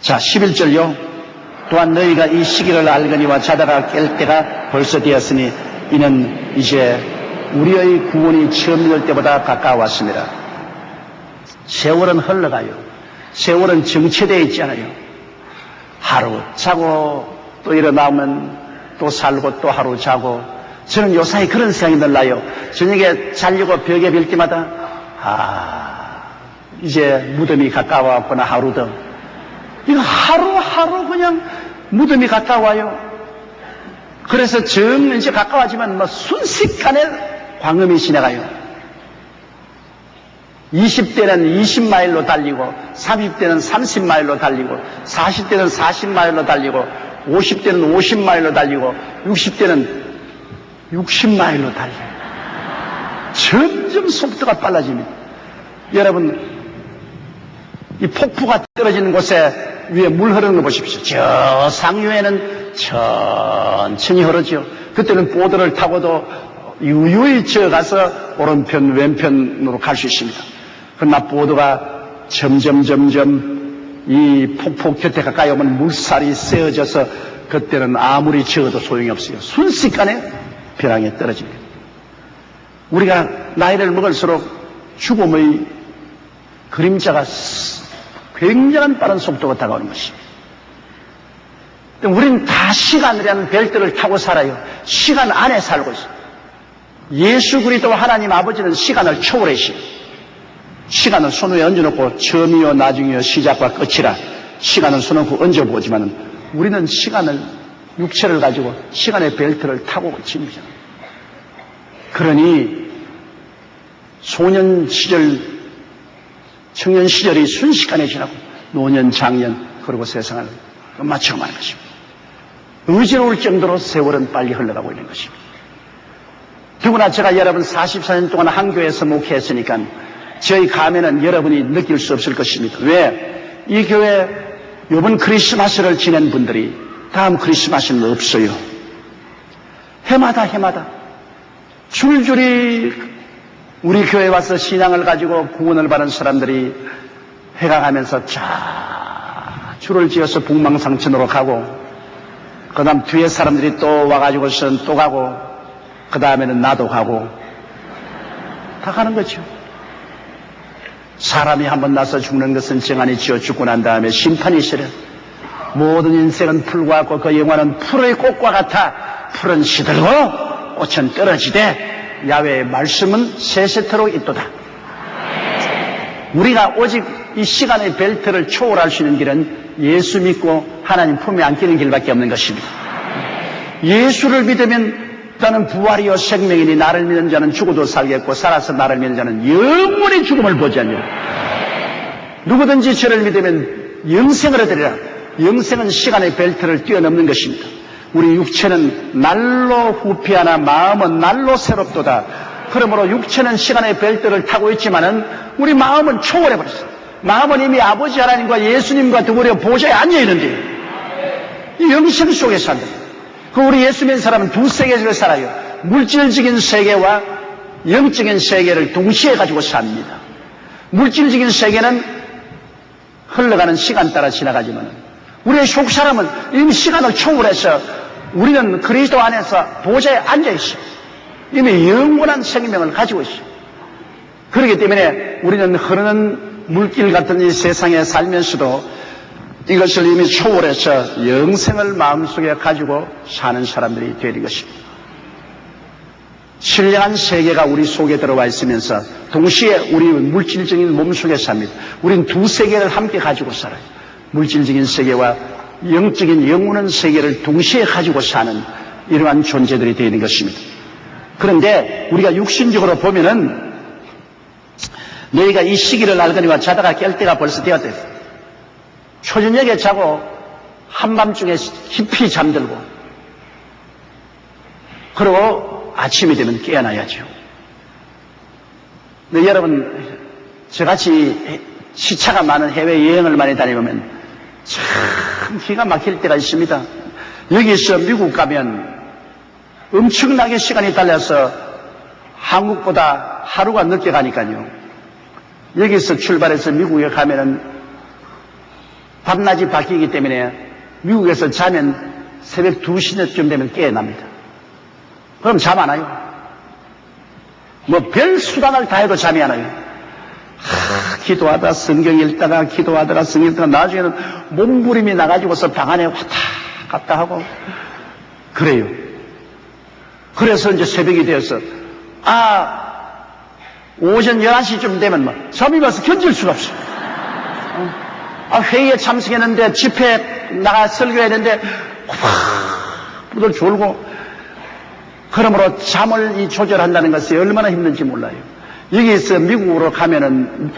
자, 11절요. 또한 너희가 이 시기를 알거니와 자다가 깰 때가 벌써 되었으니 이는 이제 우리의 구원이 처음 열 때보다 가까웠습니다. 세월은 흘러가요. 세월은 정체되어 있지 않아요. 하루 자고 또 일어나면 또 살고 또 하루 자고, 저는 요사이 그런 생각이 늘 나요. 저녁에 자려고 벽에 빌 때마다 이제 무덤이 가까워왔구나. 하루 더 이거 하루하루 그냥 무덤이 가까워요. 그래서 이제 가까워지면 순식간에 광음이 지나가요. 20대는 20마일로 달리고, 30대는 30마일로 달리고, 40대는 40마일로 달리고, 50대는 50마일로 달리고, 60대는 60마일로 달리고, 점점 속도가 빨라집니다. 여러분, 이 폭포가 떨어지는 곳에 위에 물 흐르는 거 보십시오. 저 상류에는 천천히 흐르죠. 그때는 보드를 타고도 유유히 저어가서 오른편 왼편으로 갈 수 있습니다. 그러나 보드가 점점 이 폭포 곁에 가까이 오면 물살이 세어져서 그때는 아무리 저어도 소용이 없어요. 순식간에 벼랑에 떨어집니다. 우리가 나이를 먹을수록 죽음의 그림자가 굉장한 빠른 속도가 다가오는 것입니다. 우리는 다 시간이라는 벨트를 타고 살아요. 시간 안에 살고 있어요. 예수 그리스도 하나님 아버지는 시간을 초월하시고, 시간은 손 위에 얹어놓고 처음이요 나중이요 시작과 끝이라 시간은 손 놓고 얹어보지만 우리는 시간을, 육체를 가지고 시간의 벨트를 타고 지닙니다. 그러니 소년 시절, 청년 시절이 순식간에 지나고 노년, 장년, 그리고 세상을 끝마쳐가는 것입니다. 의지로울 정도로 세월은 빨리 흘러가고 있는 것입니다. 더구나 제가 여러분 44년 동안 한 교회에서 목회했으니까 저희 감회는 여러분이 느낄 수 없을 것입니다. 왜? 이 교회 이번 크리스마스를 지낸 분들이 다음 크리스마스는 없어요. 해마다 줄줄이 우리 교회에 와서 신앙을 가지고 구원을 받은 사람들이 해가 가면서 줄을 지어서 북망상천으로 가고, 그 다음 뒤에 사람들이 또 와가지고서는 또 가고, 그 다음에는 나도 가고, 다 가는 거죠. 사람이 한번 나서 죽는 것은 정한이 지어 죽고 난 다음에 심판이 있으려. 모든 인생은 풀과 같고 그 영화는 풀의 꽃과 같아. 풀은 시들고 꽃은 떨어지되 야훼의 말씀은 세세토록 있도다. 우리가 오직 이 시간의 벨트를 초월할 수 있는 길은 예수 믿고 하나님 품에 안기는 길밖에 없는 것입니다. 예수를 믿으면 나는 부활이요 생명이니 나를 믿는 자는 죽어도 살겠고 살아서 나를 믿는 자는 영원히 죽음을 보지 않느니라. 누구든지 저를 믿으면 영생을 얻으리라. 영생은 시간의 벨트를 뛰어넘는 것입니다. 우리 육체는 날로 후피하나 마음은 날로 새롭도다. 그러므로 육체는 시간의 벨트를 타고 있지만은 우리 마음은 초월해버렸어요. 마음은 이미 아버지 하나님과 예수님과 두부려 보좌에 앉아있는데 이 영생 속에 산다. 우리 예수 믿는 사람은 두 세계를 살아요. 물질적인 세계와 영적인 세계를 동시에 가지고 삽니다. 물질적인 세계는 흘러가는 시간 따라 지나가지만 우리의 속 사람은 이미 시간을 초월해서 우리는 그리스도 안에서 보좌에 앉아있어요. 이미 영원한 생명을 가지고 있어요. 그렇기 때문에 우리는 흐르는 물길 같은 이 세상에 살면서도 이것을 이미 초월해서 영생을 마음속에 가지고 사는 사람들이 되는 것입니다. 신령한 세계가 우리 속에 들어와 있으면서 동시에 우리 물질적인 몸 속에 삽니다. 우리는 두 세계를 함께 가지고 살아요. 물질적인 세계와 영적인 영원한 세계를 동시에 가지고 사는 이러한 존재들이 되는 것입니다. 그런데 우리가 육신적으로 보면은 너희가 이 시기를 알거니와 자다가 깰 때가 벌써 되었다. 초저녁에 자고 한밤중에 깊이 잠들고 그리고 아침이 되면 깨어나야죠. 근데 여러분 저같이 시차가 많은 해외여행을 많이 다니면 참 기가 막힐 때가 있습니다. 여기서 미국 가면 엄청나게 시간이 달려서 한국보다 하루가 늦게 가니까요. 여기서 출발해서 미국에 가면은 밤낮이 바뀌기 때문에 미국에서 자면 새벽 2시쯤 되면 깨어납니다. 그럼 잠 안 와요. 뭐 별 수단을 다 해도 잠이 안 와요. 기도하다 성경 읽다가 기도하다가 성경 읽다가 나중에는 몸부림이 나가지고서 방 안에 왔다 갔다 하고 그래요. 그래서 이제 새벽이 되어서 오전 11시쯤 되면 뭐 잠이 와서 견딜 수가 없어요. 회의에 참석했는데 집회에 나가 설교했는데 부들 졸고 그러므로 잠을 조절한다는 것이 얼마나 힘든지 몰라요. 여기에서 미국으로 가면은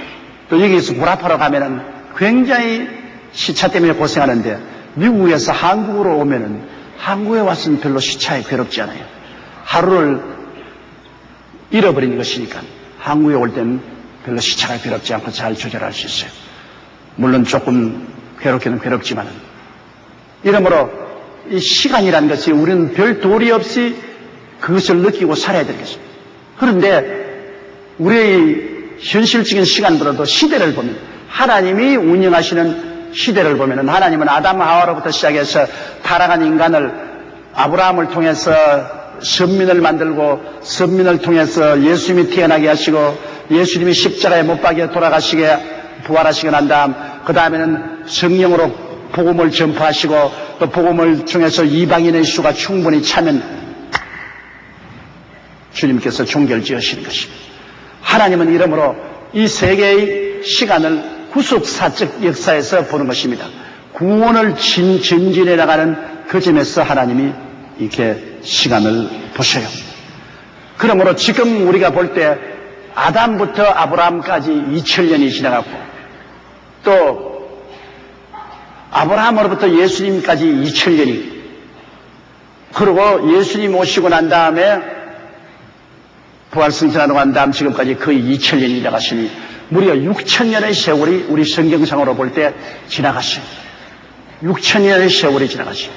또 여기에서 구라파로 가면은 굉장히 시차 때문에 고생하는데 미국에서 한국으로 오면은 한국에 와서는 별로 시차에 괴롭지 않아요. 하루를 잃어버린 것이니까 한국에 올 때는 별로 시차가 괴롭지 않고 잘 조절할 수 있어요. 물론 조금 괴롭기는 괴롭지만은 이러므로 이 시간이라는 것이 우리는 별 도리 없이 그것을 느끼고 살아야 되겠습니다. 그런데 우리의 현실적인 시간보다도 시대를 보면 하나님이 운영하시는 시대를 보면 하나님은 아담 하와로부터 시작해서 타락한 인간을 아브라함을 통해서 선민을 만들고 선민을 통해서 예수님이 태어나게 하시고 예수님이 십자가에 못 박혀 돌아가시게 부활하시고 난 다음 그 다음에는 성령으로 복음을 전파하시고 또 복음을 통해서 이방인의 수가 충분히 차면 주님께서 종결 지으시는 것입니다. 하나님은 이러므로 이 세계의 시간을 구속사적 역사에서 보는 것입니다. 구원을 전진해 나가는 그 점에서 하나님이 이렇게 시간을 보셔요. 그러므로 지금 우리가 볼 때 아담부터 아브라함까지 2000년이 지나갔고 또 아브라함으로부터 예수님까지 2000년이 그리고 예수님 오시고 난 다음에 부활승천하고 난 다음 지금까지 거의 2000년이 지나갔으니 무려 6000년의 세월이 우리 성경상으로 볼 때 지나갔어요. 6000년의 세월이 지나갔어요.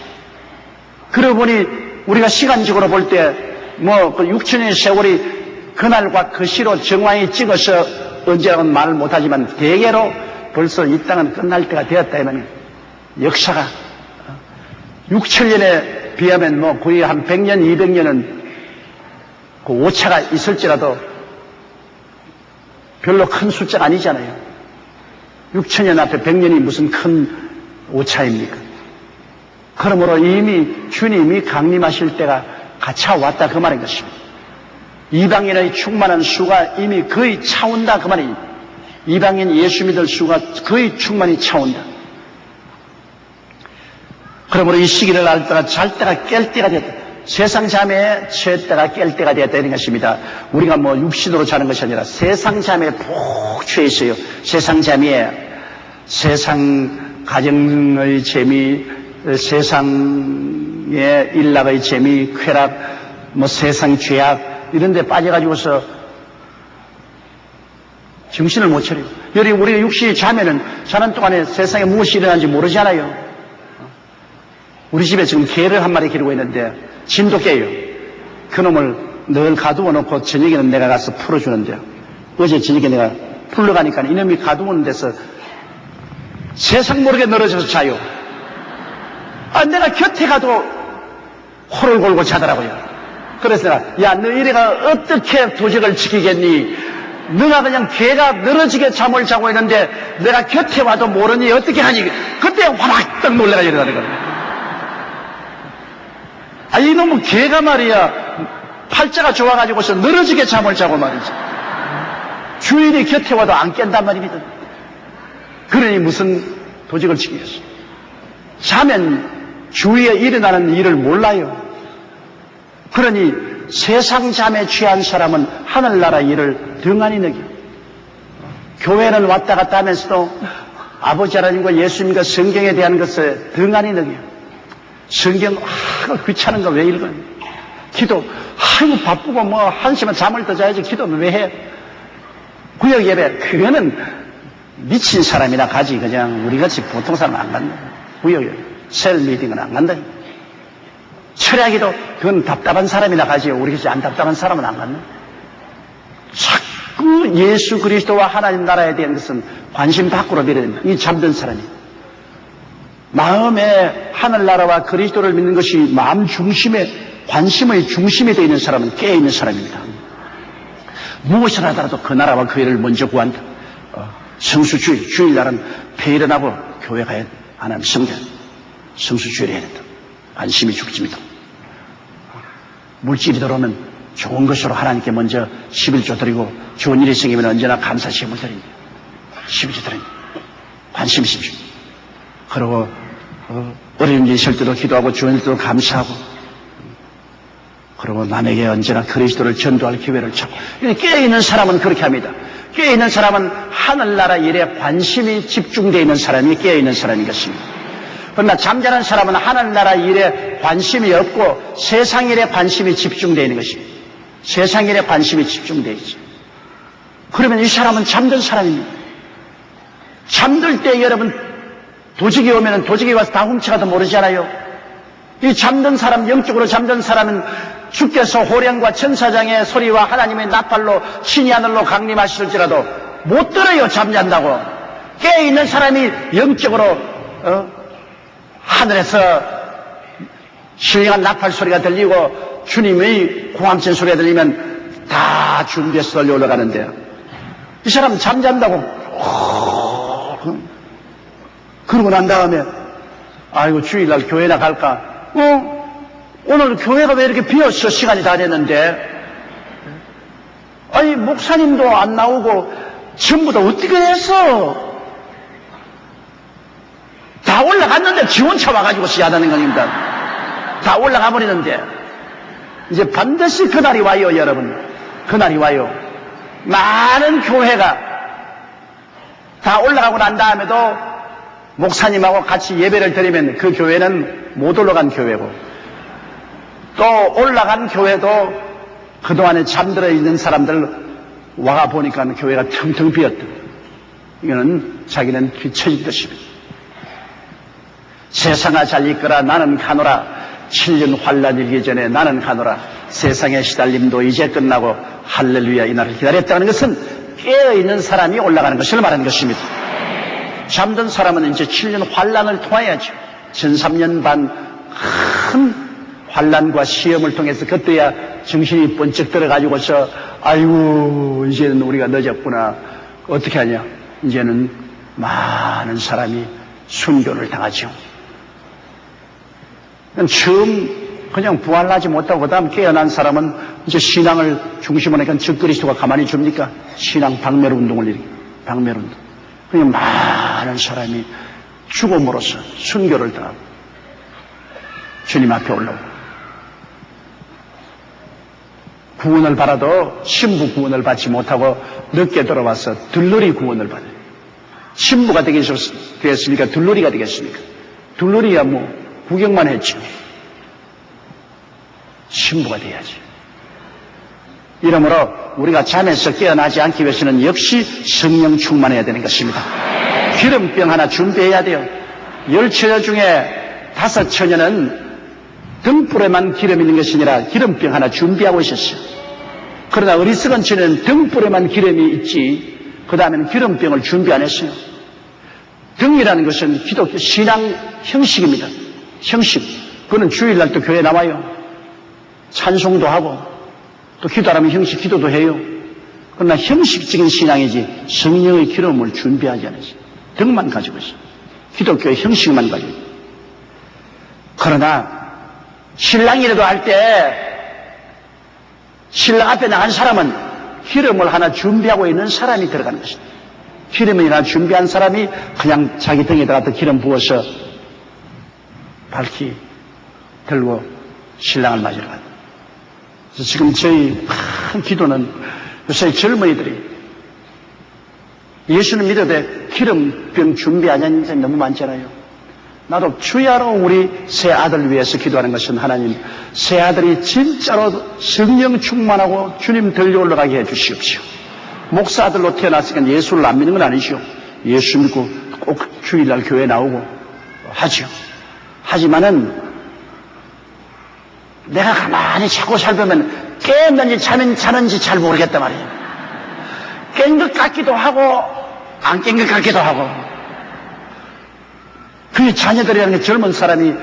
그러고 보니 우리가 시간적으로 볼 때 뭐 그 6000년의 세월이 그날과 그 시로 정황이 찍어서 언제라고는 말을 못하지만 대개로 벌써 이 땅은 끝날 때가 되었다면 역사가 6000년에 비하면 뭐 거의 한 100년, 200년은 그 오차가 있을지라도 별로 큰 숫자가 아니잖아요. 6000년 앞에 100년이 무슨 큰 오차입니까? 그러므로 이미 주님이 강림하실 때가 갇혀왔다 그 말인 것입니다. 이방인의 충만한 수가 이미 거의 차온다 그 말입니다. 이방인 예수 믿을 수가 거의 충만히 차온다. 그러므로 이 시기를 알 때가 잘 때가 깰 때가 됐다. 세상 잠에 챈 때가 깰 때가 되었다는 것입니다. 우리가 뭐 육신으로 자는 것이 아니라 세상 잠에 푹 취해 있어요. 세상 잠에 세상 가정의 재미, 세상의 일락의 재미, 쾌락, 뭐 세상 죄악 이런 데 빠져가지고서 정신을 못 차려요. 여기 우리가 육신이 자면은 자는 동안에 세상에 무엇이 일어나는지 모르잖아요. 우리 집에 지금 개를 한 마리 기르고 있는데 진도 깨요. 그놈을 늘 가두어 놓고 저녁에는 내가 가서 풀어주는데 어제 저녁에 내가 풀러가니까 이놈이 가두는 데서 세상 모르게 늘어져서 자요. 내가 곁에 가도 호를 골고 자더라고요. 그래서 내가 야 너 이래가 어떻게 도적을 지키겠니? 너가 그냥 개가 늘어지게 잠을 자고 있는데 내가 곁에 와도 모르니 어떻게 하니? 그때 화낙 놀래가 이러다는 거야. 이놈은 개가 말이야 팔자가 좋아가지고서 늘어지게 잠을 자고 말이지. 주인이 곁에 와도 안 깬단 말입니다. 그러니 무슨 도적을 지키겠어. 자면 주위에 일어나는 일을 몰라요. 그러니 세상 잠에 취한 사람은 하늘나라 일을 등한히 느껴. 교회는 왔다 갔다 하면서도 아버지 하나님과 예수님과 성경에 대한 것을 등한히 느껴. 성경 귀찮은 거 왜 읽어요? 기도 아이고 바쁘고 뭐 한시만 잠을 더 자야지 기도는 왜 해? 구역 예배 그거는 미친 사람이나 가지 그냥 우리같이 보통 사람 안 간다. 구역 예배 셀 미팅은 안 간다. 철야기도 그건 답답한 사람이나 가지요. 우리같이 안 답답한 사람은 안 간다. 자꾸 예수 그리스도와 하나님 나라에 대한 것은 관심 밖으로 밀어야 된다. 이 잠든 사람이 마음의 하늘나라와 그리스도를 믿는 것이 마음 중심에, 관심의 중심에 되어 있는 사람은 깨어있는 사람입니다. 무엇을 하더라도 그 나라와 그 일을 먼저 구한다. 성수주의, 주일날은 폐일어나고 교회 가야 안 하면 성전, 성수주의를 해야 된다. 관심이 죽집니다. 물질이 들어오면 좋은 것으로 하나님께 먼저 11조 드리고 좋은 일이 생기면 언제나 감사시험을 드립니다. 11조 드립니다. 관심이 있습니다. 그리고 어려운 일이 있을 때도 기도하고 좋은 일도 감사하고, 그리고 남에게 언제나 그리스도를 전도할 기회를 찾고. 깨어있는 사람은 그렇게 합니다. 깨어있는 사람은 하늘나라 일에 관심이 집중되어 있는 사람이 깨어있는 사람인 것입니다. 그러나 잠자는 사람은 하늘나라 일에 관심이 없고 세상 일에 관심이 집중되어 있는 것입니다. 세상 일에 관심이 집중되어 있죠. 그러면 이 사람은 잠든 사람입니다. 잠들 때 여러분 도적이 오면 도적이 와서 다 훔쳐가도 모르잖아요. 이 잠든 사람, 영적으로 잠든 사람은 주께서 호령과 천사장의 소리와 하나님의 나팔로 신이 하늘로 강림하실지라도 못 들어요. 잠잔다고. 깨어있는 사람이 영적으로 하늘에서 신령한 나팔 소리가 들리고 주님의 고함친 소리가 들리면 다 준비해서 떨려 올라가는데요. 이 사람 잠잔다고 그러고 난 다음에 아이고 주일날 교회나 갈까? 오늘 교회가 왜 이렇게 비었어? 시간이 다 됐는데. 아니 목사님도 안 나오고 전부 다 어떻게 됐어? 다 올라갔는데 지원차 와가지고 시하다는 겁니다. 다 올라가 버리는데 이제 반드시 그날이 와요. 여러분, 그날이 와요. 많은 교회가 다 올라가고 난 다음에도 목사님하고 같이 예배를 드리면 그 교회는 못 올라간 교회고, 또 올라간 교회도 그동안에 잠들어 있는 사람들 와가 보니까 교회가 텅텅 비었다. 이거는 자기는 뒤처진 것입니다. 세상아 잘 있거라 나는 가노라. 7년 환란 일기 전에 나는 가노라. 세상의 시달림도 이제 끝나고 할렐루야 이 날을 기다렸다는 것은 깨어있는 사람이 올라가는 것을 말하는 것입니다. 잠든 사람은 이제 7년 환란을 통해야죠. 13년 반 큰 환란과 시험을 통해서 그때야 정신이 번쩍 들어가지고서 아이고 이제는 우리가 늦었구나. 어떻게 하냐. 이제는 많은 사람이 순교를 당하죠. 처음 그냥 부활하지 못하고 그 다음 깨어난 사람은 이제 신앙을 중심으로 하니까 적그리스도가 가만히 줍니까? 신앙 박멸 운동을 일으키고 박멸 운동. 그냥 많은 사람이 죽음으로써 순교를 당하고 주님 앞에 올라오고 구원을 받아도 신부 구원을 받지 못하고 늦게 들어와서 들러리 구원을 받아요. 신부가 되겠습니까? 들러리가 되겠습니까? 들러리야 뭐 구경만 했죠. 신부가 돼야지. 이러므로 우리가 잠에서 깨어나지 않기 위해서는 역시 성령 충만해야 되는 것입니다. 기름병 하나 준비해야 돼요. 10처녀 중에 5처녀는 등불에만 기름 있는 것이 아니라 기름병 하나 준비하고 있었어요. 그러나 어리석은 처녀는 등불에만 기름이 있지 그 다음에는 기름병을 준비 안 했어요. 등이라는 것은 기독교 신앙 형식입니다. 형식. 그거는 주일날 또 교회에 나와요. 찬송도 하고 또 기도하면 형식 기도도 해요. 그러나 형식적인 신앙이지 성령의 기름을 준비하지 않았어요. 등만 가지고 있어요. 기독교의 형식만 가지고 있어요. 그러나 신랑이라도 할 때 신랑 앞에 나간 사람은 기름을 하나 준비하고 있는 사람이 들어가는 것입니다. 기름을 하나 준비한 사람이 그냥 자기 등에다가 기름 부어서 밝히 들고 신랑을 맞으러 간다. 그래서 지금 저희 큰 기도는 요새 젊은이들이 예수는 믿어도 기름병 준비하자는 사람이 너무 많잖아요. 나도 주야로 우리 새 아들 위해서 기도하는 것은 하나님 새 아들이 진짜로 성령 충만하고 주님 들려 올라가게 해주시옵시오. 목사 아들로 태어났으니까 예수를 안 믿는 건 아니죠. 예수 믿고 꼭 주일날 교회 나오고 하죠. 하지만은 내가 가만히 자꾸 살펴보면 깨었는지 자는지 잘 모르겠단 말이에요. 깬 것 같기도 하고 안 깬 것 같기도 하고 그의 자녀들이라는 게 젊은 사람이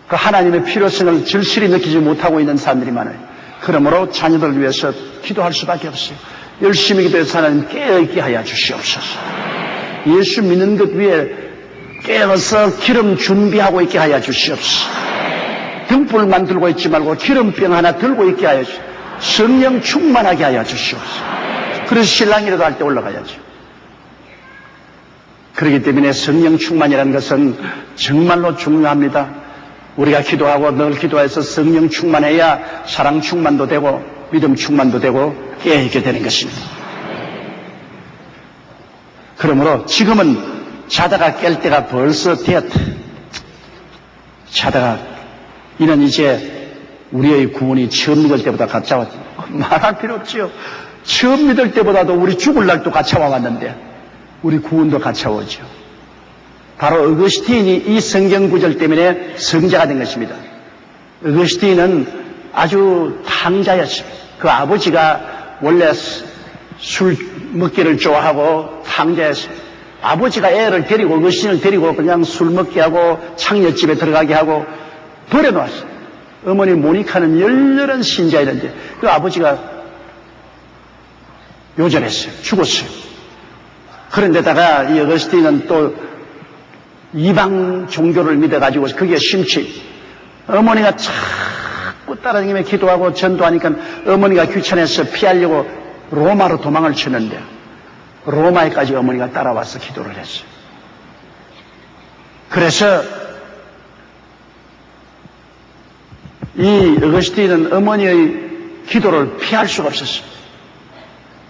그 하나님의 필요성을 절실히 느끼지 못하고 있는 사람들이 많아요. 그러므로 자녀들을 위해서 기도할 수밖에 없어요. 열심히 기도해서 하나님 깨어있게 하여 주시옵소서. 예수 믿는 것 위에 깨어서 기름 준비하고 있게 하여 주시옵소서. 등불만 들고 있지 말고 기름병 하나 들고 있게 하여 주시옵소서. 성령 충만하게 하여 주시옵소서. 그래서 신랑이라도 할 때 올라가야죠. 그렇기 때문에 성령 충만이라는 것은 정말로 중요합니다. 우리가 기도하고 늘 기도해서 성령 충만해야 사랑 충만도 되고 믿음 충만도 되고 깨어있게 되는 것입니다. 그러므로 지금은 자다가 깰 때가 벌써 되었다. 자다가 이는 이제 우리의 구원이 처음 믿을 때보다 가까웠다. 말할 필요 없지요. 처음 믿을 때보다도 우리 죽을 날도 가까워 왔는데 우리 구원도 가까워져. 바로 어거스틴이 이 성경 구절 때문에 성자가 된 것입니다. 어거스틴은 아주 탕자였습니다. 그 아버지가 원래 술 먹기를 좋아하고 탕자였습니다. 아버지가 애를 데리고 어거스틴을 데리고 그냥 술 먹게 하고 창녀집에 들어가게 하고 버려놓았어요. 어머니 모니카는 열렬한 신자였는데 그 아버지가 요절했어요. 죽었어요. 그런데다가 이 어거스틴은 또 이방 종교를 믿어가지고 그게 심취. 어머니가 자꾸 따라다니며 기도하고 전도하니까 어머니가 귀찮아서 피하려고 로마로 도망을 쳤는데 로마에까지 어머니가 따라와서 기도를 했어요. 그래서 이 어거스틴은 어머니의 기도를 피할 수가 없었어요.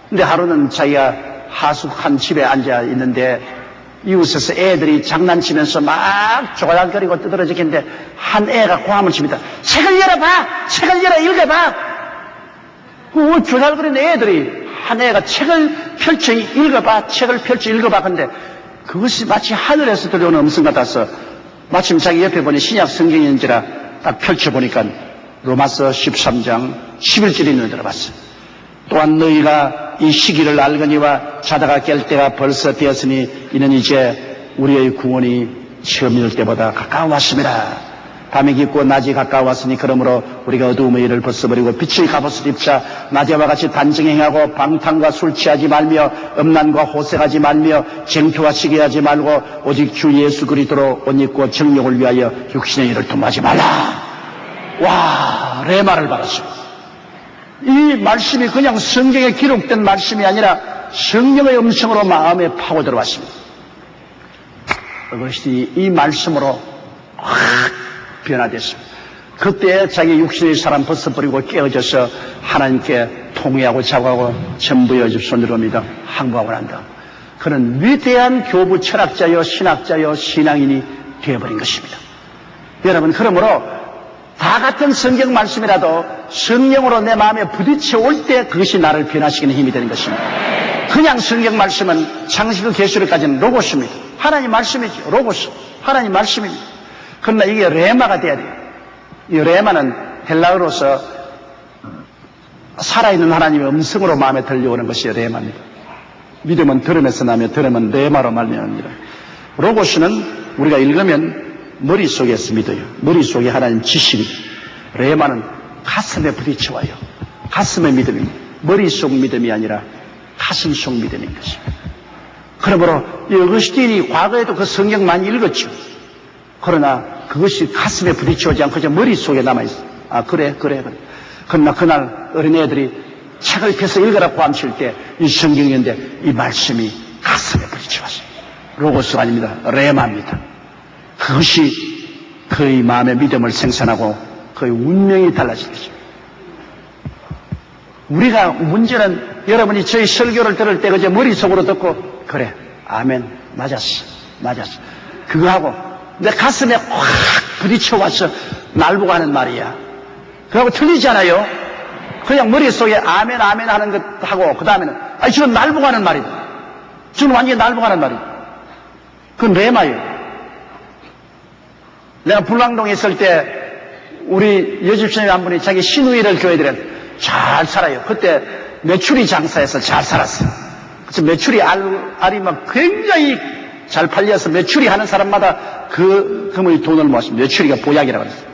근데 하루는 자기가 하숙한 집에 앉아 있는데 이웃에서 애들이 장난치면서 막 조각거리고 떠들어지겠는데 한 애가 고함을 칩니다. 책을 열어봐! 책을 열어 읽어봐! 그 조각거리는 애들이 한 애가 책을 펼쳐 읽어봐! 책을 펼쳐 읽어봐! 근데 그것이 마치 하늘에서 들려오는 음성 같아서 마침 자기 옆에 보니 신약 성경인지라 딱 펼쳐보니까 로마서 13장 11절이 눈에 들어봤어요. 또한 너희가 이 시기를 알거니와 자다가 깰 때가 벌써 되었으니 이는 이제 우리의 구원이 처음 믿을 때보다 가까워왔습니다. 밤이 깊고 낮이 가까워왔으니 그러므로 우리가 어두움의 일을 벗어버리고 빛의 갑옷을 입자 낮에와 같이 단정히 행하고 방탕과 술 취하지 말며 음란과 호색하지 말며 쟁표와 시기하지 말고 오직 주 예수 그리스도로 옷 입고 정욕을 위하여 육신의 일을 도모하지 말라. 와, 레마를 받았습니다. 이 말씀이 그냥 성경에 기록된 말씀이 아니라 성령의 음성으로 마음에 파고 들어왔습니다. 그것이 이 말씀으로 확 변화됐습니다. 그때 자기 육신의 사람 벗어버리고 깨어져서 하나님께 통회하고 자고하고 전부여 손들어옵니다. 항복하고 난다. 그는 위대한 교부 철학자여 신학자여 신앙인이 되어버린 것입니다. 여러분, 그러므로 다 같은 성경 말씀이라도 성령으로 내 마음에 부딪혀 올 때 그것이 나를 변화시키는 힘이 되는 것입니다. 그냥 성경 말씀은 창세기 계시록까지는 로고스입니다. 하나님 말씀이죠. 로고스. 하나님 말씀입니다. 그러나 이게 레마가 돼야 돼요. 이 레마는 헬라어로서 살아있는 하나님의 음성으로 마음에 들려오는 것이 레마입니다. 믿음은 들음에서 나며 들음은 레마로 말미암습니다. 로고스는 우리가 읽으면 머릿속에서 믿어요. 머릿속에 하나님 지식이. 레마는 가슴에 부딪혀와요. 가슴의 믿음입니다. 머릿속 믿음이 아니라 가슴속 믿음인 것입니다. 그러므로 이 어거스틴이 과거에도 그 성경 많이 읽었죠. 그러나 그것이 가슴에 부딪혀오지 않고 그저 머릿속에 남아있어요. 아, 그래. 그러나 그날 어린애들이 책을 펴서 읽으라고 암칠 때 이 성경인데 이 말씀이 가슴에 부딪혀왔어요. 로고스가 아닙니다. 레마입니다. 그것이 그의 마음의 믿음을 생산하고 그의 운명이 달라진 것입니다. 우리가 문제는 여러분이 저희 설교를 들을 때 그저 머릿속으로 듣고 그래, 아멘, 맞았어. 그거 하고 내 가슴에 확 부딪혀와서 날 보고 하는 말이야. 그거하고 틀리잖아요. 그냥 머릿속에 아멘 하는 것 하고 그 다음에는 저건 날 보고 하는 말이다. 저건 완전히 날 보고 하는 말이다. 그건 레마예요. 내가 불광동에 있을 때 우리 여집사님 한 분이 자기 시누이를 교회들은 잘 살아요. 그때 메추리 장사해서 잘 살았어요. 그래서 메추리 알이 막 굉장히 잘 팔려서 매출이 하는 사람마다 그 금의 돈을 모았습니다. 매출이가 보약이라고 했어요.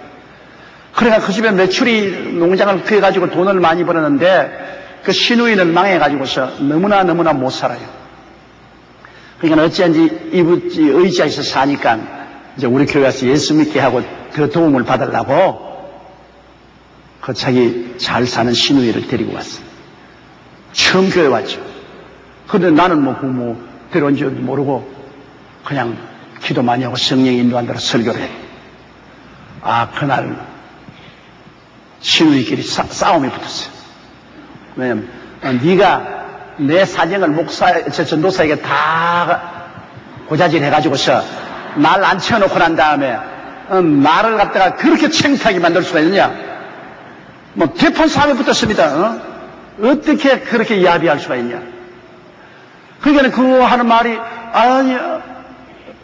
그러니까 그 집에 매출이 농장을 피해가지고 돈을 많이 벌었는데 그 시누이는 망해가지고서 너무나 못 살아요. 그러니까 어찌한지 이 의지에서 사니까 이제 우리 교회 와서 예수 믿게 하고 그 도움을 받으려고 그 자기 잘 사는 시누이를 데리고 왔어요. 처음 교회 왔죠. 그런데 나는 뭐 데려온 줄 모르고 그냥 기도 많이 하고 성령이 인도한 대로 설교를 해. 그날 시누이끼리 싸움이 붙었어요. 왜냐면 네가 내 사정을 전도사에게 다 고자질 해가지고서 날 안 채워놓고 난 다음에 나를 갖다가 그렇게 창피하게 만들 수가 있느냐? 대판 싸움이 붙었습니다. 어떻게 그렇게 야비할 수가 있냐? 그러니까 그거 하는 말이 아니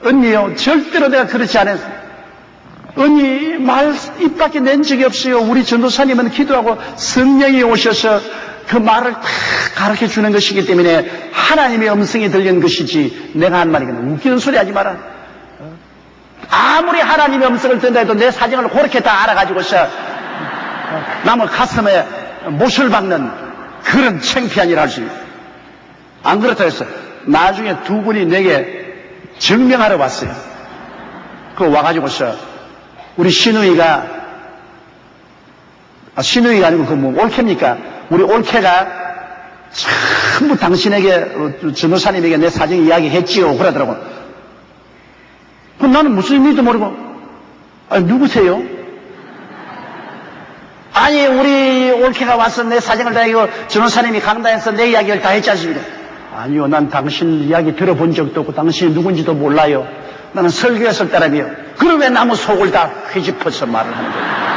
언니요 절대로 내가 그렇지 않았어요. 언니 말 입 밖에 낸 적이 없어요. 우리 전도사님은 기도하고 성령이 오셔서 그 말을 다 가르쳐 주는 것이기 때문에 하나님의 음성이 들리는 것이지 내가 한 말이 그냥 웃기는 소리 하지 마라. 아무리 하나님의 음성을 듣는다 해도 내 사정을 그렇게 다 알아가지고서 남의 가슴에 못을 박는 그런 창피한 일을 할 수 있어요. 안 그렇다 했어. 나중에 두 분이 내게 증명하러 왔어요. 그 와가지고서 우리 시누이가 아니고 그 올케입니까? 우리 올케가 전부 당신에게 전도사님에게 내 사정 이야기했지요. 그러더라고. 그럼 나는 무슨 의미도 모르고 누구세요? 아니 우리 올케가 와서 내 사정을 다 이거 전도사님이 강단에서 내 이야기를 다 했지 않습니까? 아니요, 난 당신 이야기 들어본 적도 없고 당신이 누군지도 몰라요. 나는 설교했을 사람이요. 그럼 왜 나무 속을 다 헤집어서 말을 하는 거예요?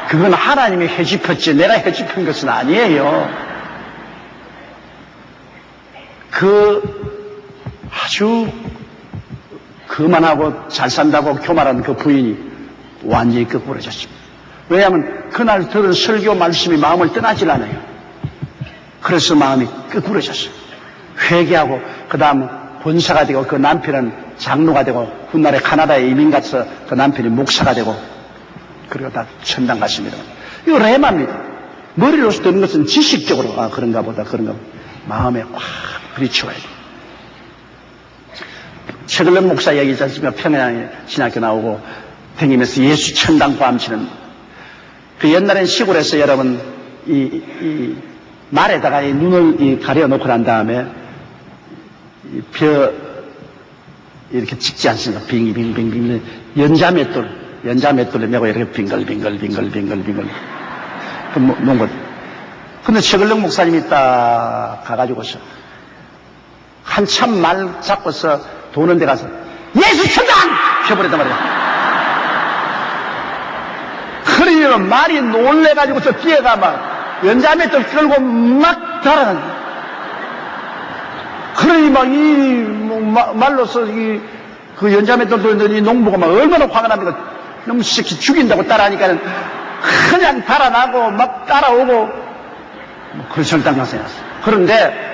그건 하나님이 헤집었지 내가 헤집은 것은 아니에요. 아주 그만하고 잘 산다고 교만한 그 부인이 완전히 거꾸로졌습니다. 왜냐하면 그날 들은 설교 말씀이 마음을 떠나질 않아요. 그래서 마음이 거꾸로졌어요. 회개하고 그 다음 권사가 되고 그 남편은 장로가 되고 훗날에 카나다에 이민 가서 그 남편이 목사가 되고 그리고 다 천당 갔습니다. 이거 레마입니다. 머리로서 듣는 것은 지식적으로 그런가 보다 마음에 확 부딪혀야 돼요. 최근령 목사 얘기지 않습니까? 평양에 신학교 나오고 다니면서 예수 천당 밤치는 그 옛날엔 시골에서 여러분 이 말에다가 이 눈을 가려놓고 난 다음에 벼 이렇게 찍지 않습니까? 빙빙빙빙 연자맷돌을 메고 이렇게 빙글빙글 그 놓은 것. 근데 최근령 목사님이 딱 가가지고서 한참 말 잡고서 도는 데 가서 예수 천당! 펴버렸단 말이야. 그러니 말이 놀래가지고 저 뛰어가 막 연자맷돌 끌고 막 달아나는 거야. 그러니 말로서 그 연자맷돌 돌던 이 농부가 막 얼마나 화가 납니까? 너무 새끼 죽인다고 따라하니까는 그냥 달아나고 막 따라오고 그 절당가 생겼어. 그런데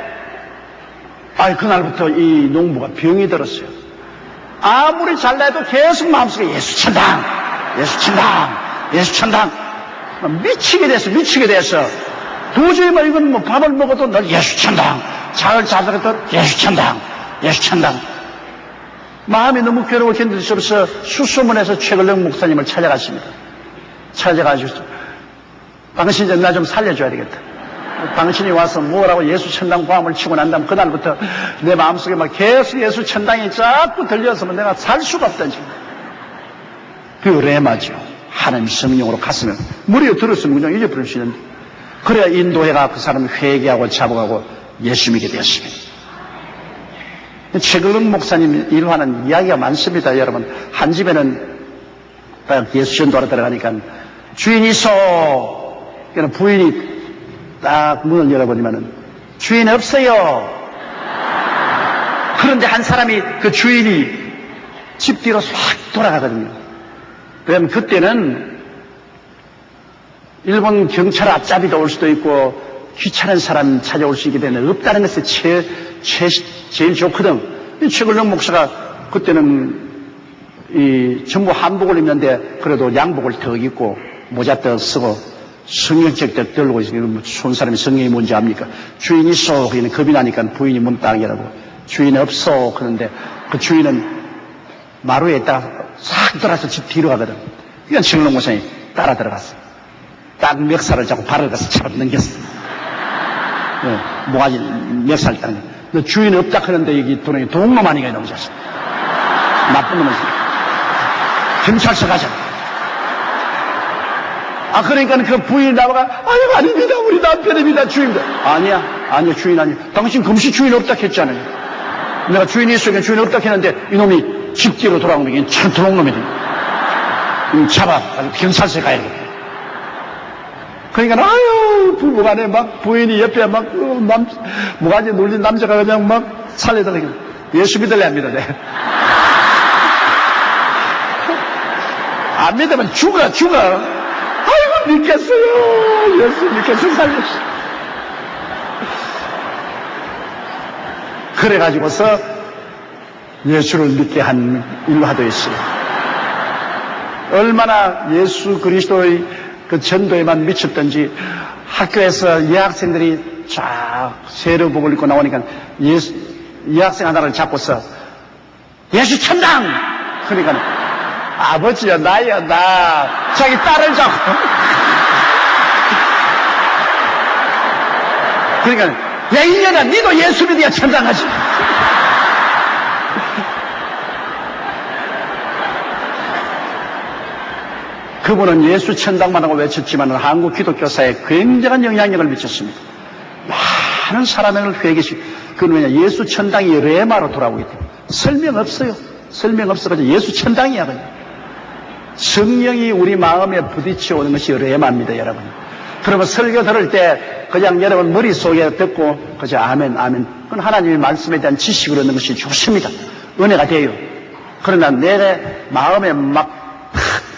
그날부터 이 농부가 병이 들었어요. 아무리 잘나도 계속 마음속에 예수 천당 미치게 돼서 도저히 이건 밥을 먹어도 널 예수 천당 잘 자더라도 예수 천당 마음이 너무 괴로워 견딜 수 없어서 수소문에서 최근령 목사님을 찾아갔습니다. 찾아가지고 당신 좀 나 좀 살려줘야 되겠다. 당신이 와서 뭐라고 예수 천당 밤을 치고 난 다음 그날부터 내 마음속에 막 계속 예수 천당이 자꾸 들려서 내가 살 수가 없다는 지금. 그 레마죠. 하나님 성령으로 갔으면 머리에 들었으면 그냥 잊어버릴 수 있는데 그래야 인도해가 그 사람을 회개하고 잡아가고 예수 믿게 되었습니다. 최근령 목사님 일화는 이야기가 많습니다. 여러분 한 집에는 예수 전도하러 들어가니까 주인이 있어. 부인이 딱 문을 열어보니만은 주인 없어요. 그런데 한 사람이 그 주인이 집 뒤로 확 돌아가거든요. 왜냐면 그때는 일본 경찰 앞잡이도 올 수도 있고 귀찮은 사람 찾아올 수 있기 때문에 없다는 것이 제일 좋거든. 최근령 목사가 그때는 전부 한복을 입는데 그래도 양복을 더 입고 모자 더 쓰고 성경책 더 들고 있으니까 손 사람이 성경이 뭔지 압니까? 주인 있어. 그냥 겁이 나니까 부인이 문 딱 열라고 주인 없어. 그런데 그 주인은 마루에 딱 싹 돌아서 집 뒤로 가거든. 그러니까 최근령 목사님 따라 들어갔어. 딱 멱살을 잡고 발을 가서 잡아 넘겼어. 뭐가지 멱살 따는 거. 너 주인 없다 하는데 여기 도롱이 동놈 아니가 너무 잤어. 나쁜 놈은 경찰서 가자. 그러니까 그 부인이 나와가 아유 아닙니다 우리 남편입니다 주인입니다. 아니야 주인 아니야. 당신 금시 주인 없다 했잖아요. 내가 주인이 있으면 주인 없다 했는데 이놈이 집 뒤로 돌아오는 게 참 도롱놈이네. 잡아 경찰서에 가야 돼. 그러니까 아유 부부간에 막 부인이 옆에 막 뭐가지 놀린 남자가 그냥 막 살려달라고 예수 믿을래 안 믿을래? 안 믿으면 죽어. 아이고 믿겠어요. 예수 믿겠어 살렸어. 그래가지고서 예수를 믿게 한 일화도 있어요. 얼마나 예수 그리스도의 그 전도에만 미쳤던지 학교에서 여학생들이 쫙 세례복을 입고 나오니까 여학생 하나를 잡고서 예수 천당! 그러니까 아버지야 나야 나 자기 딸을 잡고 그러니까 야 이년아 니도 예수 믿어야 천당 가지. 그분은 예수 천당만 하고 외쳤지만 한국 기독교사에 굉장한 영향력을 미쳤습니다. 많은 사람을 회개시키고 그건 왜냐 예수 천당이 레마로 돌아오기 때문에 설명 없어요. 설명 없어가지고 예수 천당이야 그냥. 성령이 우리 마음에 부딪혀 오는 것이 레마입니다 여러분. 그러면 설교 들을 때 그냥 여러분 머릿속에 듣고 그저 아멘 그건 하나님의 말씀에 대한 지식을 얻는 것이 좋습니다. 은혜가 돼요. 그러나 내 마음에 막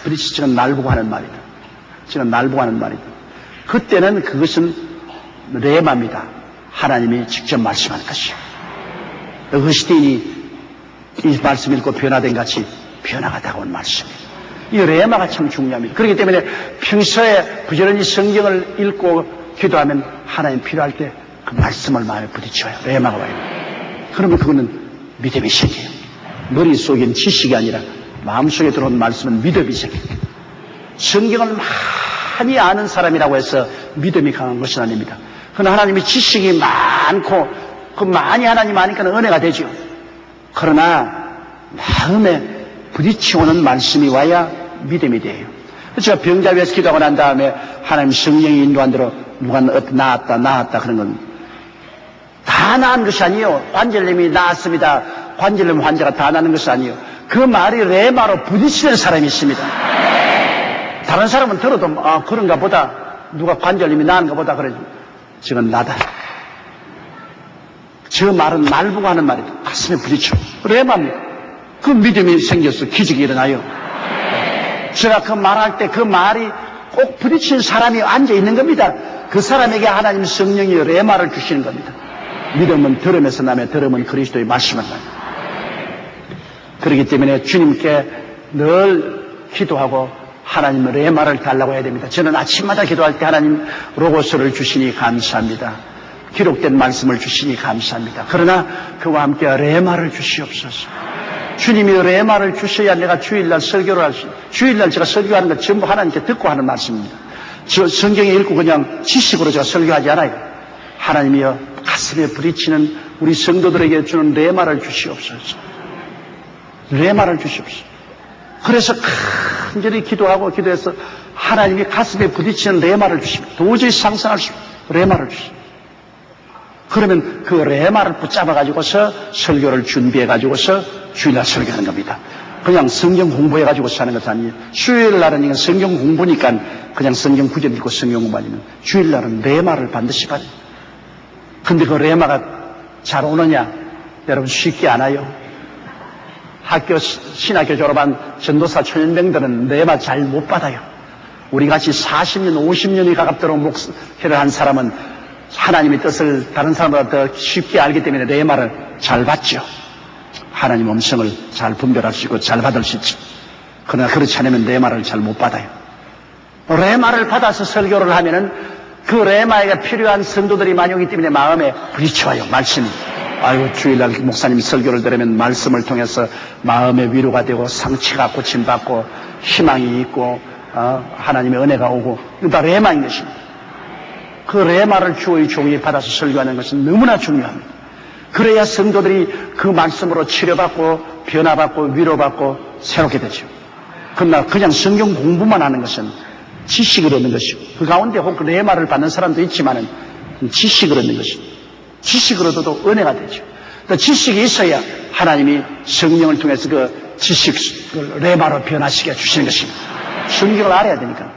부딪히지는 날 보고 하는 말이다. 지금 날 보고 하는 말이다. 그때는 그것은 레마입니다. 하나님이 직접 말씀하는 것이요. 어거스틴이 이 말씀 읽고 변화된 같이 변화가 다가온 말씀입니다. 이 레마가 참 중요합니다. 그렇기 때문에 평소에 부지런히 성경을 읽고 기도하면 하나님 필요할 때 그 말씀을 마음에 부딪혀요. 레마가 와요. 그러면 그거는 믿음이 생겨요. 머릿속엔 지식이 아니라 마음속에 들어온 말씀은 믿음이 생겨요. 성경을 많이 아는 사람이라고 해서 믿음이 강한 것은 아닙니다. 그러나 하나님이 지식이 많고 그 많이 하나님 아니까 은혜가 되죠. 그러나 마음에 부딪혀오는 말씀이 와야 믿음이 돼요. 제가 병자 위에서 기도하고 난 다음에 하나님 성령이 인도한 대로 누가 나았다 그런 건 다 나은 것이 아니에요. 관절염이 나았습니다. 관절염 환자가 다 나는 것이 아니에요. 그 말이 레마로 부딪히는 사람이 있습니다. 다른 사람은 들어도 그런가 보다 누가 관절염이 나은가 보다 그러죠. 지금 나다. 저 말은 날 보고 하는 말이다. 가슴에 부딪혀. 레마입니다. 그 믿음이 생겨서 기적이 일어나요. 제가 그 말할 때 그 말이 꼭 부딪힌 사람이 앉아 있는 겁니다. 그 사람에게 하나님 성령이 레마를 주시는 겁니다. 믿음은 들음에서 나며 들음은 그리스도의 말씀을 나요. 그렇기 때문에 주님께 늘 기도하고 하나님 레마를 달라고 해야 됩니다. 저는 아침마다 기도할 때 하나님 로고스를 주시니 감사합니다. 기록된 말씀을 주시니 감사합니다. 그러나 그와 함께 레마를 주시옵소서. 주님이 레마를 주셔야 내가 주일날 설교를 할 수 있어요. 주일날 제가 설교하는 것 전부 하나님께 듣고 하는 말씀입니다. 저 성경에 읽고 그냥 지식으로 제가 설교하지 않아요. 하나님이여 가슴에 부딪히는 우리 성도들에게 주는 레마를 주시옵소서. 레마를 주시옵소서. 그래서 간절히 기도하고 기도해서 하나님이 가슴에 부딪히는 레마를 주십니다. 도저히 상상할 수 없는 레마를 주십니다. 그러면 그 레마를 붙잡아가지고서 설교를 준비해가지고서 주일날 설교하는 겁니다. 그냥 성경 공부해가지고서 하는 것이 아니에요. 수요일날은 이건 성경 공부니까 그냥 성경 구절 읽고 성경 공부 아니면 주일날은 레마를 반드시 받아요. 근데 그 레마가 잘 오느냐? 여러분 쉽게 안 와요. 신학교 졸업한 전도사 초년병들은 레마 잘 못 받아요. 우리같이 40년, 50년이 가깝도록 목회를 한 사람은 하나님의 뜻을 다른 사람보다 더 쉽게 알기 때문에 레마를 잘 받죠. 하나님 음성을 잘 분별할 수 있고 잘 받을 수 있지. 그러나 그렇지 않으면 레마를 잘 못 받아요. 레마를 받아서 설교를 하면은 그 레마에게 필요한 성도들이 많이 오기 때문에 마음에 부딪혀요, 말씀이. 아이고, 주일날 목사님 설교를 들으면 말씀을 통해서 마음의 위로가 되고 상처가 고침받고 희망이 있고 하나님의 은혜가 오고, 이거 다 레마인 것입니다. 그 레마를 주의 종이 받아서 설교하는 것은 너무나 중요합니다. 그래야 성도들이 그 말씀으로 치료받고 변화받고 위로받고 새롭게 되죠. 그러나 그냥 성경 공부만 하는 것은 지식을 얻는 것이고, 그 가운데 혹 레마를 받는 사람도 있지만은 지식을 얻는 것이고, 지식을 얻어도 은혜가 되죠. 또 지식이 있어야 하나님이 성령을 통해서 그 지식을 레마로 변화시켜 주시는 것입니다. 성경을 알아야 되니까.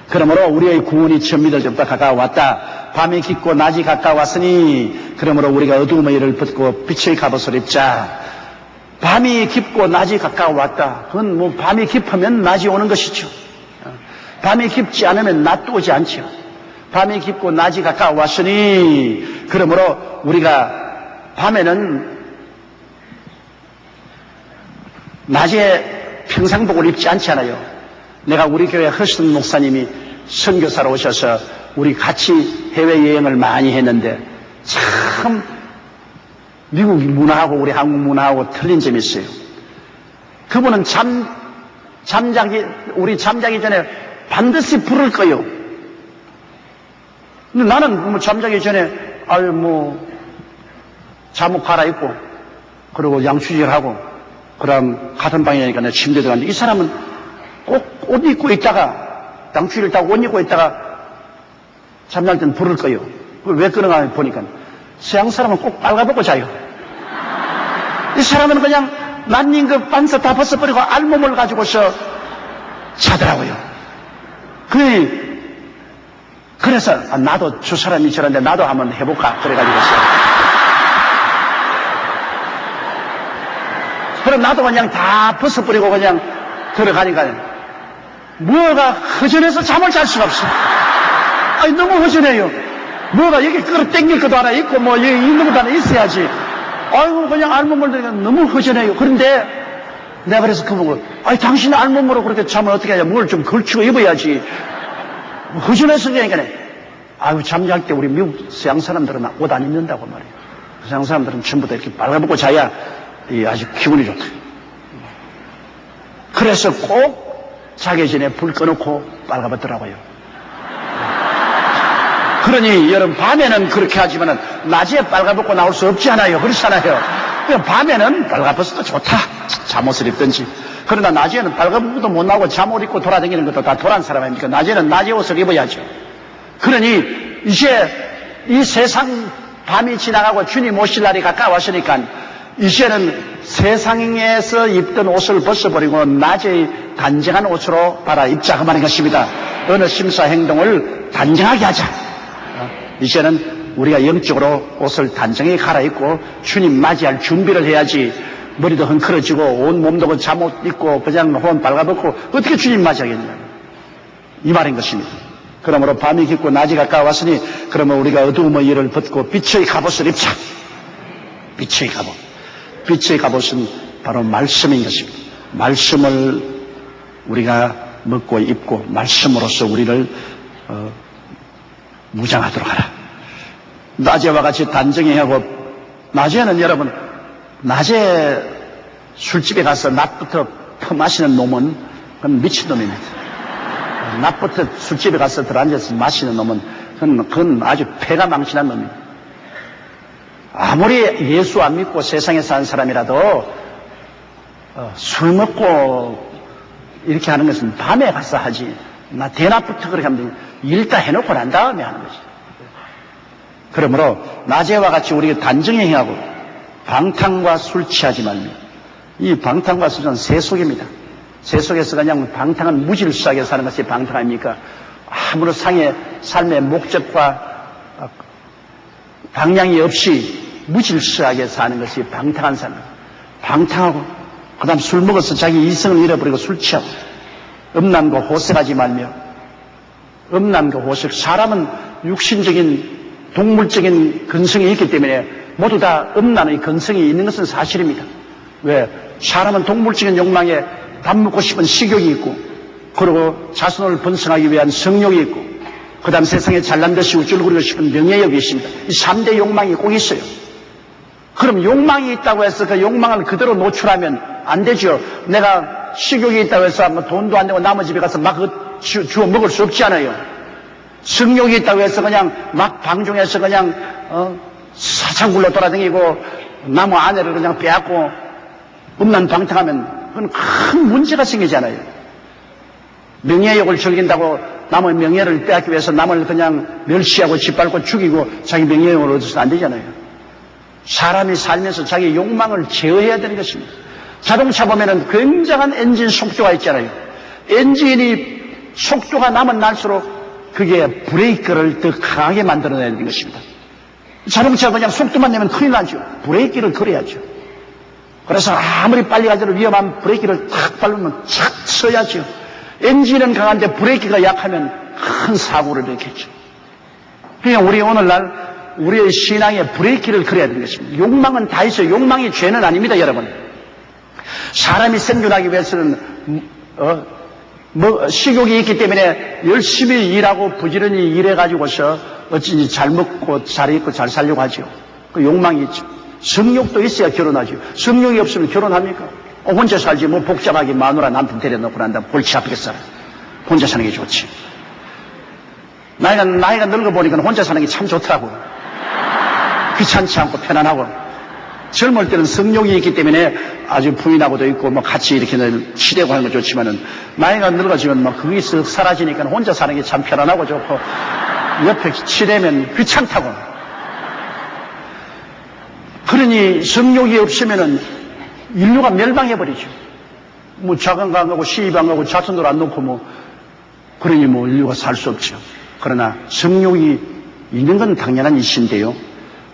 그러므로 우리의 구원이 천미들 때부터 가까워왔다. 밤이 깊고 낮이 가까웠으니 그러므로 우리가 어두움의 일을 벗고 빛의 갑옷을 입자. 밤이 깊고 낮이 가까워왔다. 그건 뭐 밤이 깊으면 낮이 오는 것이죠. 밤이 깊지 않으면 낮도 오지 않죠. 밤이 깊고 낮이 가까워왔으니 그러므로 우리가 밤에는 낮에 평상복을 입지 않잖아요. 내가 우리 교회 허승 목사님이 선교사로 오셔서 우리 같이 해외여행을 많이 했는데 참 미국 문화하고 우리 한국 문화하고 틀린 점이 있어요. 그분은 우리 잠자기 전에 반드시 불을 꺼요. 근데 나는 뭐 잠자기 전에 잠옷 갈아입고 그리고 양치질하고 그럼 같은 방이니까 내가 침대에 들어갔는데 이 사람은 꼭 옷 입고 있다가 양치질 타고 옷 입고 있다가 잠잘 때는 불을 꺼요. 왜 끄는가 보니까 서양 사람은 꼭 빨가벗고 자요. 이 사람은 그냥 난닝 그 반스 다 벗어버리고 알몸을 가지고서 자더라고요. 그래서 나도 저 사람이 저런데 나도 한번 해볼까 그래가지고서 그럼 나도 그냥 다 벗어버리고 그냥 들어가니까 뭐가 허전해서 잠을 잘 수가 없어. 너무 허전해요. 뭐가 여기 끌어당길 것도 하나 있고 뭐 여기 있는 것도 하나 있어야지. 아이고 그냥 알몸을 들니까 너무 허전해요. 그런데 내가 그래서 그보고 당신 알몸으로 그렇게 잠을 어떻게 하냐. 뭘 좀 걸치고 입어야지. 허전해서 그러니까 잠잘 때 우리 미국 서양 사람들은 옷 안 입는다고 말이에요. 서양 사람들은 전부 다 이렇게 빨가벗고 자야 아주 기분이 좋다. 그래서 꼭 자기 전에 불 꺼놓고 빨가벗더라고요. 그러니 여러분 밤에는 그렇게 하지만은 낮에 빨가벗고 나올 수 없잖아요. 그렇잖아요. 밤에는 빨가벗어도 좋다. 잠옷을 입든지. 그러나 낮에는 빨가벗어도 못 나오고 잠옷 입고 돌아다니는 것도 다 도란 사람 아닙니까? 낮에는 낮에 옷을 입어야죠. 그러니 이제 이 세상 밤이 지나가고 주님 오실 날이 가까웠으니까 이제는 세상에서 입던 옷을 벗어버리고 낮에 단정한 옷으로 입자 그 말인 것입니다. 어느 심사 행동을 단정하게 하자. 이제는 우리가 영적으로 옷을 단정히 갈아입고 주님 맞이할 준비를 해야지. 머리도 헝클어지고 온 몸도 잠옷 입고 그냥 혼 빨가벗고 어떻게 주님 맞이하겠냐. 이 말인 것입니다. 그러므로 밤이 깊고 낮이 가까웠으니 그러면 우리가 어두움의 일을 벗고 빛의 갑옷을 입자. 빛의 갑옷. 빛의 갑옷은 바로 말씀인 것입니다. 말씀을 우리가 먹고 입고 말씀으로써 우리를 무장하도록 하라. 낮에와 같이 단정히 하고 낮에는 여러분 낮에 술집에 가서 낮부터 퍼마시는 놈은 그건 미친놈입니다. 낮부터 술집에 가서 들어앉아서 마시는 놈은 그건 아주 폐가 망신한 놈입니다. 아무리 예수 안 믿고 세상에 사는 사람이라도 술 먹고 이렇게 하는 것은 밤에 가서 하지. 대낮부터 그렇게 하면 일 다 해놓고 난 다음에 하는 것이. 그러므로 낮에와 같이 우리가 단정히 행하고 방탕과 술 취하지 말며. 이 방탕과 술은 세속입니다. 세속에서 그냥 방탕한 무질서하게 사는 것이 방탕 아닙니까? 아무런 삶의 목적과 방향이 없이 무질서하게 사는 것이 방탕한 삶. 방탕하고 그 다음 술 먹어서 자기 이성을 잃어버리고 술 취하고 음란과 호색하지 말며. 음란과 호색. 사람은 육신적인 동물적인 근성이 있기 때문에 모두 다 음란의 근성이 있는 것은 사실입니다. 왜? 사람은 동물적인 욕망에 밥 먹고 싶은 식욕이 있고, 그리고 자손을 번성하기 위한 성욕이 있고, 그 다음 세상에 잘난 듯이 우쭐거리고 싶은 명예욕이 있습니다. 이 3대 욕망이 꼭 있어요. 그럼 욕망이 있다고 해서 그 욕망을 그대로 노출하면 안 되죠. 내가 식욕이 있다고 해서 뭐 돈도 안 내고 남의 집에 가서 막 주워 먹을 수 없지 않아요. 성욕이 있다고 해서 그냥 막 방종해서 그냥 사창굴로 돌아다니고 남의 아내를 그냥 빼앗고 음란방탕하면 그건 큰 문제가 생기잖아요. 명예욕을 즐긴다고 남의 명예를 빼앗기 위해서 남을 그냥 멸시하고 짓밟고 죽이고 자기 명예욕을 얻어서는 안 되잖아요. 사람이 살면서 자기 욕망을 제어해야 되는 것입니다. 자동차 보면은 굉장한 엔진 속도가 있잖아요. 엔진이 속도가 나면 날수록 그게 브레이크를 더 강하게 만들어내야 되는 것입니다. 자동차가 그냥 속도만 내면 큰일 나죠. 브레이크를 걸어야죠. 그래서 아무리 빨리 가더라도 위험한 브레이크를 탁 밟으면 착 서야죠. 엔진은 강한데 브레이크가 약하면 큰 사고를 일으켰죠. 그러니까 우리 오늘날 우리의 신앙에 브레이크를 걸어야 되는 것입니다. 욕망은 다 있어요. 욕망이 죄는 아닙니다, 여러분. 사람이 생존하기 위해서는 식욕이 있기 때문에 열심히 일하고 부지런히 일해가지고서 어찌든지 잘 먹고 잘 입고 잘 살려고 하죠. 그 욕망이 있죠. 성욕도 있어야 결혼하죠. 성욕이 없으면 결혼합니까? 혼자 살지 뭐 복잡하게 마누라 남편 데려놓고 난다 골치 아프겠어. 혼자 사는 게 좋지. 나이가 늙어보니까 혼자 사는 게 참 좋더라고요. 귀찮지 않고 편안하고. 젊을 때는 성욕이 있기 때문에 아주 부인하고도 있고 뭐 같이 이렇게 치대고 하는 거 좋지만은 나이가 늙어지면 막 그게 쓱 사라지니까 혼자 사는 게 참 편안하고 좋고 옆에 치대면 귀찮다고. 그러니 성욕이 없으면은 인류가 멸망해버리죠. 뭐 자궁 가고 시방 가고 자손들 안 놓고 뭐 그러니 뭐 인류가 살 수 없죠. 그러나 성욕이 있는 건 당연한 일인데요.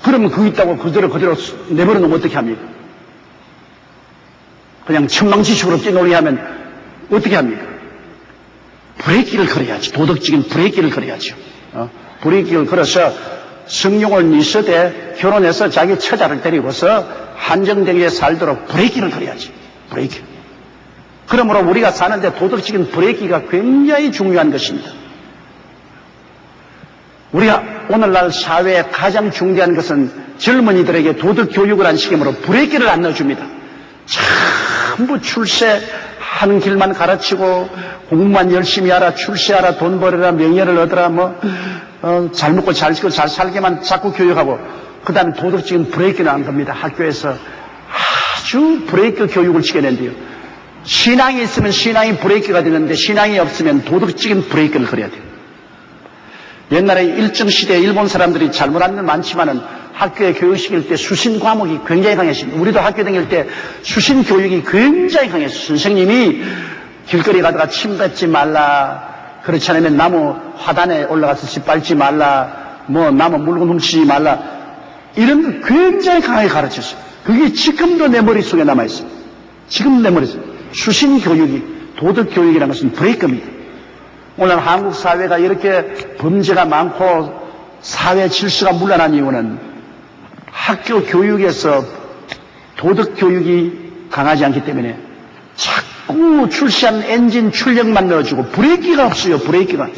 그러면 그거 있다고 그대로 내버려 놓으면 어떻게 합니까? 그냥 천망지식으로 뛰놀이 하면 어떻게 합니까? 브레이크를 걸어야지. 도덕적인 브레이크를 걸어야죠. 브레이크를 걸어서 성욕을 미서되 결혼해서 자기 처자를 데리고서 한정되게 살도록 브레이크를 걸어야지. 브레이크. 그러므로 우리가 사는데 도덕적인 브레이크가 굉장히 중요한 것입니다. 우리가 오늘날 사회에 가장 중대한 것은 젊은이들에게 도덕 교육을 한 시기므로 브레이크를 안 넣어줍니다. 전부 출세하는 길만 가르치고 공부만 열심히 하라, 출세하라, 돈 벌어라, 명예를 얻어라, 잘 먹고 잘 쓰고 잘 살게만 자꾸 교육하고 그 다음에 도덕적인 브레이크는 안 겁니다. 학교에서 아주 브레이크 교육을 시켜낸대요. 신앙이 있으면 신앙이 브레이크가 되는데 신앙이 없으면 도덕적인 브레이크를 걸어야 돼요. 옛날에 일정시대에 일본 사람들이 잘못한 건 많지만은 학교에 교육시킬 때 수신 과목이 굉장히 강했습니다. 우리도 학교 다닐 때 수신 교육이 굉장히 강했어요. 선생님이 길거리 가다가 침 뱉지 말라, 그렇지 않으면 나무 화단에 올라가서 짓밟지 말라, 나무 물건 훔치지 말라, 이런 거 굉장히 강하게 가르쳤어요. 그게 지금도 내 머릿속에 남아있어요. 지금 내 머릿속에. 수신 교육이, 도덕 교육이라는 것은 브레이크입니다. 오늘 한국 사회가 이렇게 범죄가 많고 사회 질서가 문란한 이유는 학교 교육에서 도덕 교육이 강하지 않기 때문에 자꾸 출시한 엔진 출력만 넣어주고 브레이크가 없어요. 브레이크가.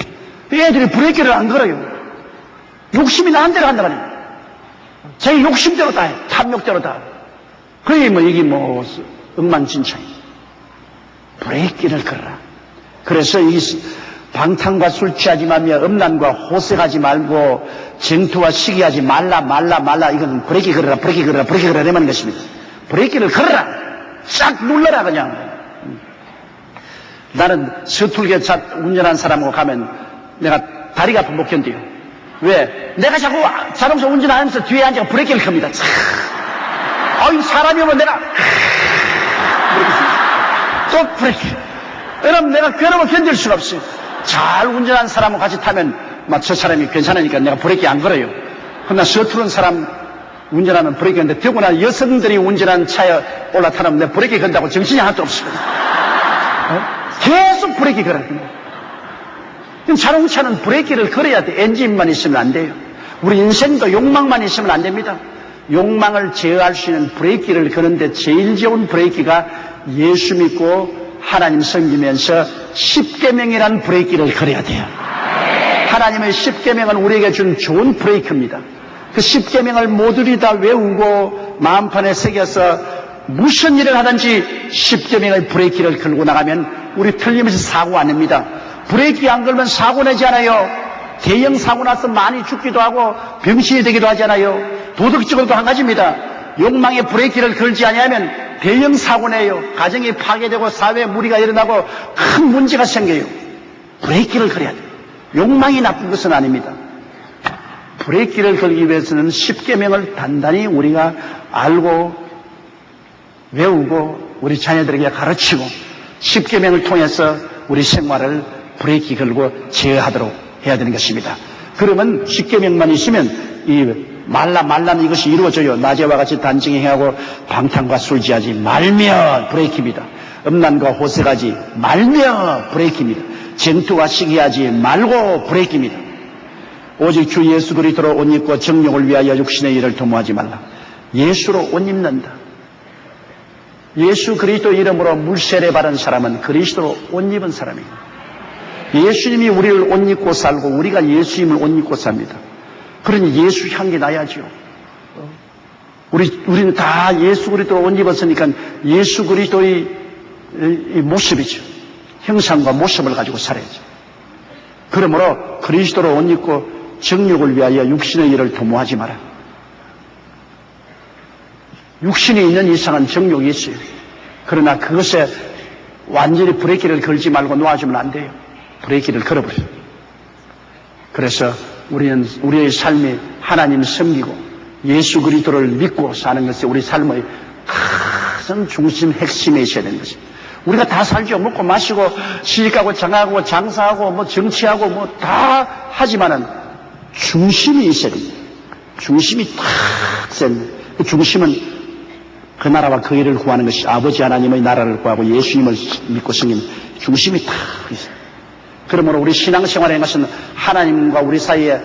애들이 브레이크를 안 걸어요. 욕심이 나한 대로 한다 말이에요. 자기 욕심대로 다 해. 탐욕대로 다 해. 그게 이게 엉망진창이에요. 브레이크를 걸어라. 그래서 이 방탕과 술 취하지 말며 음란과 호색하지 말고 쟁투와 시기하지 말라. 이건 브레이크 걸어라. 이러면 것입니다. 브레이크를 걸어라. 싹 눌러라 그냥. 나는 서툴게 운전한 사람하고 가면 내가 다리가 아파 못 견뎌요. 왜? 내가 자꾸 자동차 운전하면서 뒤에 앉아 브레이크를 겁니다. 이 사람이 오면 내가 또 브레이크. 여러분 내가 괴로워 견딜 수가 없어요. 잘 운전하는 사람하고 같이 타면 저 사람이 괜찮으니까 내가 브레이크 안 걸어요. 그러나 서투른 사람 운전하면 브레이크인데 더구나 여성들이 운전하는 차에 올라타면 내가 브레이크 건다고 정신이 하나도 없습니다. 계속 브레이크 걸어야 됩니다. 자동차는 브레이크를 걸어야 돼. 엔진만 있으면 안 돼요. 우리 인생도 욕망만 있으면 안 됩니다. 욕망을 제어할 수 있는 브레이크를 거는데 제일 좋은 브레이크가 예수 믿고 하나님 섬기면서 십계명이라는 브레이크를 걸어야 돼요. 하나님의 십계명은 우리에게 준 좋은 브레이크입니다. 그 십계명을 모두리 다 외우고 마음판에 새겨서 무슨 일을 하든지 십계명의 브레이크를 걸고 나가면 우리 틀림없이 사고 안 냅니다. 브레이크 안 걸면 사고 내지 않아요. 대형 사고 나서 많이 죽기도 하고 병신이 되기도 하잖아요. 도덕적으로도 한 가지입니다. 욕망의 브레이크를 걸지 아니하면 대형 사고 내요. 가정이 파괴되고 사회에 무리가 일어나고 큰 문제가 생겨요. 브레이크를 걸어야 돼요. 욕망이 나쁜 것은 아닙니다. 브레이크를 걸기 위해서는 십계명을 단단히 우리가 알고 외우고 우리 자녀들에게 가르치고 십계명을 통해서 우리 생활을 브레이크 걸고 제어하도록 해야 되는 것입니다. 그러면 십계명만 있으면 이 말라면 이것이 이루어져요. 낮에와 같이 단정히 행하고 방탕과 술지하지 말며 브레이크입니다. 음란과 호색하지 말며 브레이크입니다. 쟁투와 시기하지 말고 브레이크입니다. 오직 주 예수 그리스도로 옷 입고 정욕을 위하여 육신의 일을 도모하지 말라. 예수로 옷 입는다. 예수 그리스도 이름으로 물세례 받은 사람은 그리스도로 옷 입은 사람입니다. 예수님이 우리를 옷 입고 살고 우리가 예수님을 옷 입고 삽니다. 그러니 예수 향기 나야죠. 우리는 다 예수 그리스도로 옷 입었으니까 예수 그리스도의 모습이죠. 형상과 모습을 가지고 살아야죠. 그러므로 그리스도로 옷 입고 정욕을 위하여 육신의 일을 도모하지 마라. 육신이 있는 이상은 정욕이 있어요. 그러나 그것에 완전히 브레이크를 걸지 말고 놓아주면 안 돼요. 브레이크를 걸어버려요. 그래서 우리는 우리의 삶이 하나님 섬기고 예수 그리스도를 믿고 사는 것이 우리 삶의 가장 중심 핵심에 있어야 되는 것입니다. 우리가 다 살죠. 먹고 마시고 시집가고 장하고 장사하고 뭐 정치하고 뭐 다 하지만은 중심이 있어야 됩니다. 중심이 탁 센. 그 중심은 그 나라와 그 일을 구하는 것이 아버지 하나님의 나라를 구하고 예수님을 믿고 섬기는 중심이 탁 있어요. 그러므로 우리 신앙생활에 것은 하나님과 우리 사이에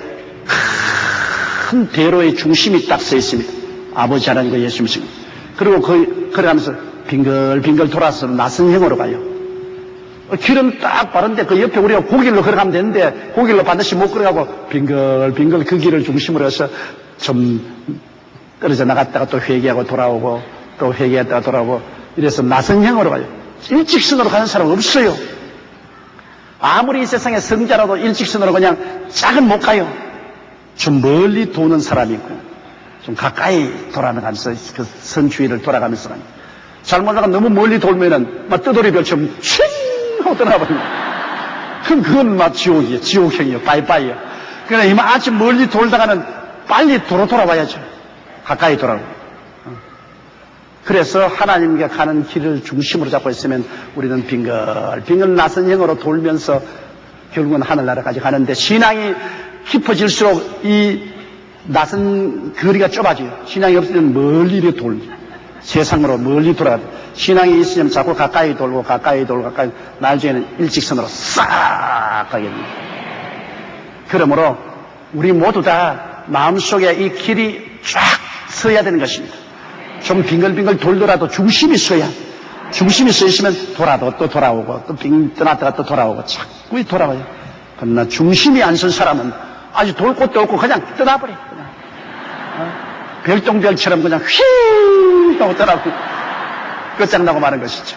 큰 대로의 중심이 딱 서 있습니다. 아버지 하나님과 예수님을 섬깁니다. 그리고 걸어가면서 빙글빙글 돌아서 나선형으로 가요. 길은 딱 바른데 그 옆에 우리가 고길로 걸어가면 되는데 고길로 반드시 못 걸어가고 빙글빙글 그 길을 중심으로 해서 좀 떨어져 나갔다가 또 회개하고 돌아오고 또 회개했다가 돌아오고 이래서 나선형으로 가요. 일직선으로 가는 사람 없어요. 아무리 이 세상에 성자라도 일직선으로 그냥 짝은 못 가요. 좀 멀리 도는 사람이 있고 좀 가까이 돌아가면서 그 선 주위를 돌아가면서 가요. 잘못하다가 너무 멀리 돌면은 막 떠돌이별처럼 쉥 하고 떠나버립니다. 그럼 그건 막 지옥이에요. 지옥형이에요. 빠이빠이요. 그러나 이만큼 멀리 돌다가는 빨리 돌아와야죠. 가까이 돌아오고. 그래서 하나님께 가는 길을 중심으로 잡고 있으면 우리는 빙글빙글 나선형으로 돌면서 결국은 하늘나라까지 가는데 신앙이 깊어질수록 이 나선 거리가 좁아져요. 신앙이 없으면 멀리 이렇게 돌죠. 세상으로 멀리 돌아가요. 신앙이 있으면 자꾸 가까이 돌고 나중에는 일직선으로 싹 가게 됩니다. 그러므로 우리 모두 다 마음속에 이 길이 쫙 서야 되는 것입니다. 좀 빙글빙글 돌더라도 중심이 서야. 중심이 서 있으면 돌아도 또 돌아오고 또 떠났다가 또 돌아오고 자꾸 돌아와요. 그러나 중심이 안 선 사람은 아주 돌 곳도 없고 그냥 떠나버려요. 별똥별처럼 그냥 휘 하고 떠나고 끝장나고 마는 것이죠.